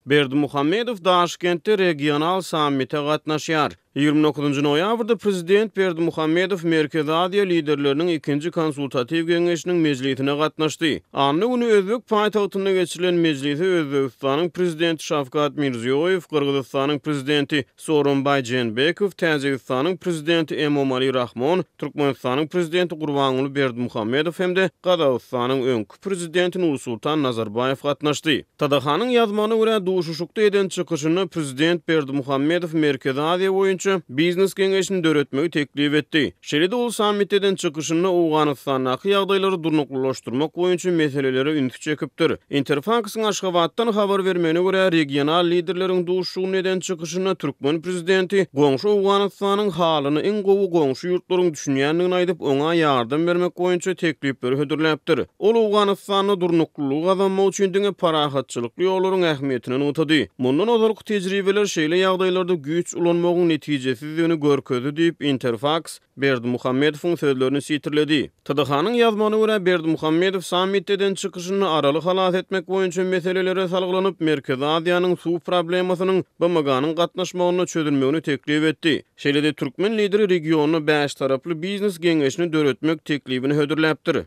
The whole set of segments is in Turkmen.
Berdimuhamedov Daşkentde regional sammite gatnaşýar. 29 noýabrda prezident Berdimuhamedov Merkezi Aziýa liderleriniň ikinji konsultativ geňeşiniň mejlisine gatnaşdy. Anny güni Özbek paýtagtynda geçirilen mejlise Özbekistanyň prezidenti Şavkat Mirziýoýew, Kyrgyzstanyň prezidenti Soronbay Jeenbekow, Täjikistanyň prezidenti Emomali Rahmon, Türkmenistanyň prezidenti Gurbanuly Berdimuhamedov hemde Gazagystanyň öňkü prezidenti Nursultan Nazarbayew gatnaşdy. Tadahanyň ýazmany görä duşuşukda eden çykyşyny prezident Berdimuhamedov Merkezi Aziýa boýunça biznes geňeşini döretmegi teklip etdi. Şeýle-de ol sammitden çykyşyny Awganystanyň ýagdaýlary durnuklaşdyrmak boýunça meseleleri üntü çekipdir. Interfaxyň Aşgabatdan habar bermegine görä regional liderleriň duşuşugy neden çykyşyny Türkmen prezidenti goňşy Awganystanyň halyny iň gowy goňşy ýurtlaryň düşünýändigini aýdyp oňa ýardam bermek boýunça teklipleri hödürläpdir. Ol Awganystanyň durnuklygy gazanmak üçin diňe parahatçylyk ýollaryň ähmiýetini unutdy. Mundan ozalky tejribeler şeýle ýagdaýlarda güýç ulanmagyň netijesizligini görkezdi diýip Interfax Berdimuhamedowyň sözlerini sitirledi. TDH-nyň ýazmany görä Berdimuhamedov sammitden çykyşyny aralyk halat etmek boýunça meselelere salgylanyp Merkezi Aziýanyň suw problemasynyň BMG-nyň gatnaşmagyna çözülmegini teklip etdi. Şeýle-de türkmen lideri regiony 5 taraply biznes geňeşini döretmek teklibini hödürläpdir.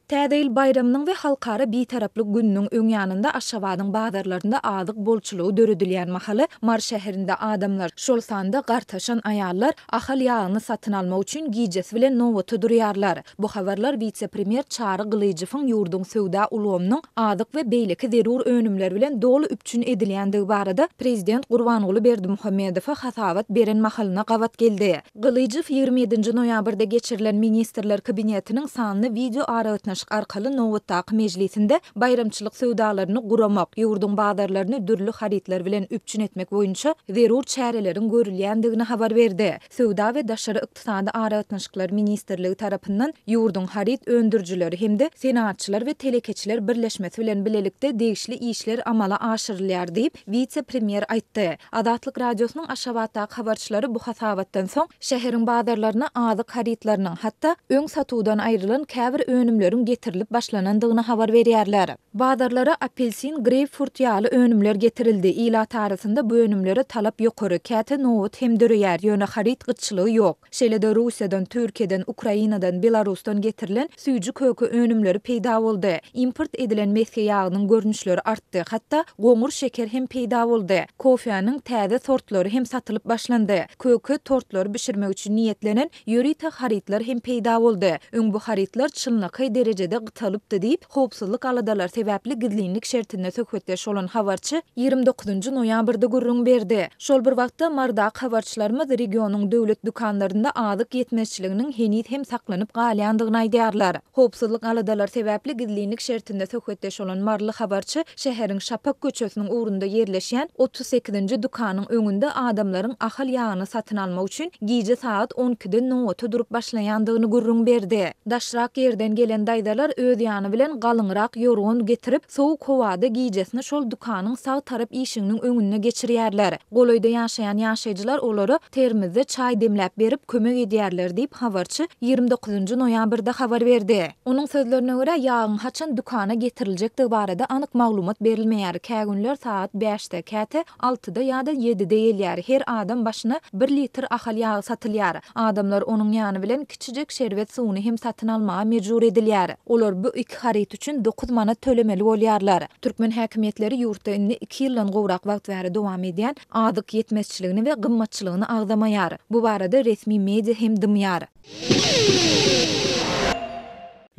Täzeýil bayramynyň we halkara bitaraply günniň öňýanynda Aşgabatyň bazarlarynda azyk bolçulugy döredilýän mahaly Mar şäherinde adamlar şol sanda gartaşan aýallar ahal ýagyny satyn almak üçin giýjesi bilen nowata durýarlar. Bu habarlar wice-premier Çary Gylyjywyň ýurdun söwda ulgamynyň azyk we beýleki zerur önümler bilen dolu üpçün edilýändigi barada prezident Gurbanuly Berdimuhamedowa hasabat beren mahalyna gawat geldi. Gylyjyw 27 noýabrda geçirilen ministrler kabinetiniň sanly video araýatnaşyk arkaly nowatdaky mejlisinde bayramçylyk söwdalaryny guramak, ýurdun bazarlaryny dürli haritler bilen üpçün etmek boýunça zerur çäreleriň görülýändigini habar berdi. Söwda we daşary ykdysady araýatnaşyklar ministrligi tarapyndan ýurdun harit öndürjüleri hemde senatçylar we telekeçiler birleşmesi bilen bilelikde degişli işler amala aşyrylýar diýip wice-premier aýtdy. Adatlyk radiosynyň Aşgabatdaky habarçylary bu hasabatdan soň şäheriň bazarlaryna azyk haritlarynyň hatda öň satuwdan aýrylan käbir önümleriň getirilip başlanandygyny habar berýärler. Bazarlara apelsin, greypfurt ýaly önümler getirildi. Ýylat arasynda bu önümlere talap ýokary, käte nowat hem dörýär, ýöne harit gyçylygy ýok. Şeýle-de Russiýadan, Türkiýeden, Ukrainadan, Belarusdan getirilen süýji kökü önümleri peýda boldy. Import edilen mesge ýagynyň görnüşleri artdy, hatda goňur şeker hem peýda boldy. Kofeýanyň täze sortlary hem satylyp başlandy. Kökü tortlar bişirmek üçin niýetlenen ýörite haritler hem peýda boldy. Öň bu haritler çynlaky derejede gytalypdy diýip howpsuzlyk aladalar sebäpli gizlinlik şertinde söhbetleş olan habarçy 29 noýabrda gurrun berdi. Şol bir wagtda mardak habarçylarymyz regionyň döwlet dukanlarynda azyk ýetmezçiliginiň henit hem saklanyp galýandygyny aýdýarlar. Howpsuzlyk aladalar sebäpli gizlinlik şertinde söhbetleş olan marly habarçy şäheriň Şapak köçesiniň ugrunda ýerleşýän 38-nji dukanyň öňünde adamlaryň ahal ýagyny satyn almak üçin giýje saat 12-de nowata durup başlaýandygyny gurrun berdi. Daşrak ýerden gelen daýdalar öz ýany bilen galyňrak ýorgun getirip sowuk howada giýjesini şol dukanyň sag tarap işiginiň öňüne geçirýärler. Goloýda ýaşaýan ýaşaýjylar olary termizde çay demläp berip kömek edýärler diýip habarçy 29 noýabrda habar berdi. Onuň sözlerine görä ýagyň haçan dukana getiriljekdigi barada anyk maglumat berilmeýär. Kägünler saat 5-de, käte 6-da ýa-da 7-de gelýär. Her adam başyna 1 litr ahal ýagy satylýar. Adamlar onuň ýany bilen kiçijek şerbet suwuny hem satyn almaga mejbur edilýär. Olar bu iki harit üçin 9 manat tölemeli bolýarlar. Türkmen häkimetleri ýurtda indi 2 ýyldan gowrak wagt bäri dowam edýän azyk ýetmezçiligini we gymmatçylygyny agdamaýar. Bu barada resmi media hem dymýar.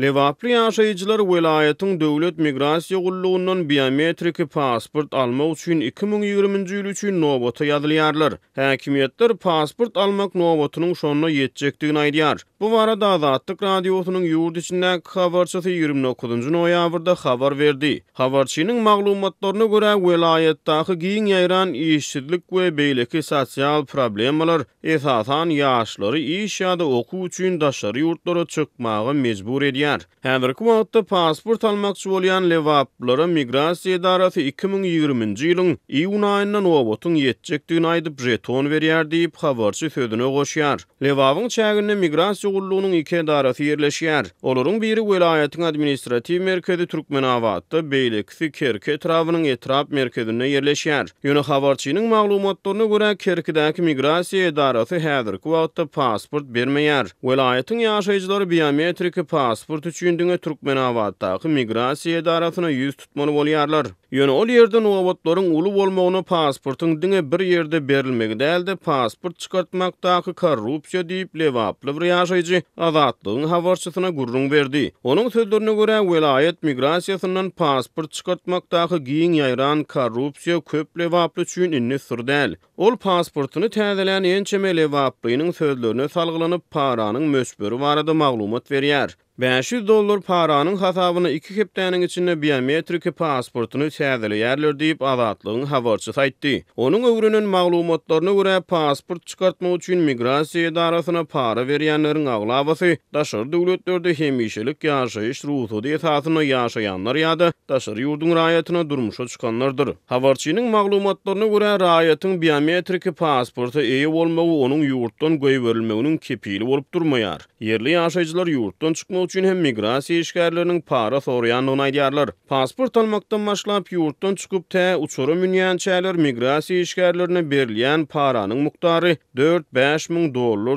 Lewaply ýaşaýjylar welaýatyň döwlet migrasiýa gullugundan biometrik pasport almak üçin 2020-nji ýyl üçin nowata ýazylýarlar. Häkimetler pasport almak nowatynyň şonuna ýetjekdigini aýdýar. Bu barada Azatlyk radiosynyň ýurt içindäki habarçysy 29 noýabrda habar berdi. Habarçynyň maglumatlaryna görä welaýatdaky giň ýaýran işsizlik we beýleki sosial problemalar esasan ýaşlary iş ýa-da okuw üçin daşary ýurtlara çykmagy mejbur edýär. ýerleşýär. Häzirki wagtda pasport almakçy bolýan lewaplara Migrasiýa Edarasy 2020-nji ýylyň iýun aýyndan nowatyn ýetjekdigini aýdyp jeton berýär diýip habarçy sözüne goşýar. Lewabyň çäginde Migrasiýa gullugynyň 2 edarasy ýerleşýär. Olaryň biri welaýatyň administrativ merkezi Türkmenawatda, beýlekisi Kerki etrawynyň etrap merkezinde ýerleşýär. Ýöne habarçynyň maglumatlaryna görä Kerkidäki Migrasiýa Edarasy häzirki wagtda pasport bermeýär. Welaýatyň ýaşaýjylary biometrik pasport üçin diňe Türkmenawatdaky Migrasiýa Edarasyna ýüz tutmaly bolýarlar. Ýöne ol ýerde nowatlaryň uly bolmagyna pasportyň diňe bir ýerde berilmegi däldi, pasport çykartmakdaky korrupsiýa diýip lewaply bir ýaşaýjy Azatlygyň habarçysyna gurrun berdi. Onuň sözlerine görä welaýat migrasiýasyndan pasport çykartmakdaky giň ýaýran korrupsiýa köp lewaply üçin inni sır däl. Ol pasportuny täzelän ençeme lewaplynyň sözlerine salgylanyp paranyň mösberi barada maglumat berýär. $500 paranyň hasabyna 2 hepdeniň içinde biometrik pasportuny täzelýärler diýip Azatlygyň habarçysy aýtdy. Onuň öwrünen maglumatlaryna görä pasport çykartmak üçin Migrasiýa Edarasyna para berýänleriň aglabasy daşary döwletlerde hemişelik ýaşaýyş ruhudy esasyna ýaşaýanlar ýa-da daşary ýurdun raýatyna durmuşa çykanlardyr. Habarçynyň maglumatlaryna görä raýatyň biometrik pasporta eýe bolmagy onuň ýurtdan goýup berilmeginiň kepili bolup durmaýar. Yerli ýaşaýjylar ýurtdan çykmak üçin hem migrasiýa işgärleriniň para soraýanlygyny aýdýarlar. Pasport almakdan başlap ýurtdan çykyp uçura münýänçäler migrasiýa işgärlerine berilýän paranyň muktary $4-5 miň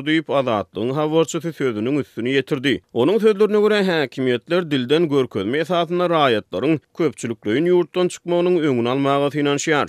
diýip Azatlygyň habarçysy sözüniň üstüne ýetirdi. Onuň sözlerine görä häkimetler dilden görkezme esasyna raýatlaryň köpçülikleýin ýurtdan çykmagynyň öňüni almaga finansiýar.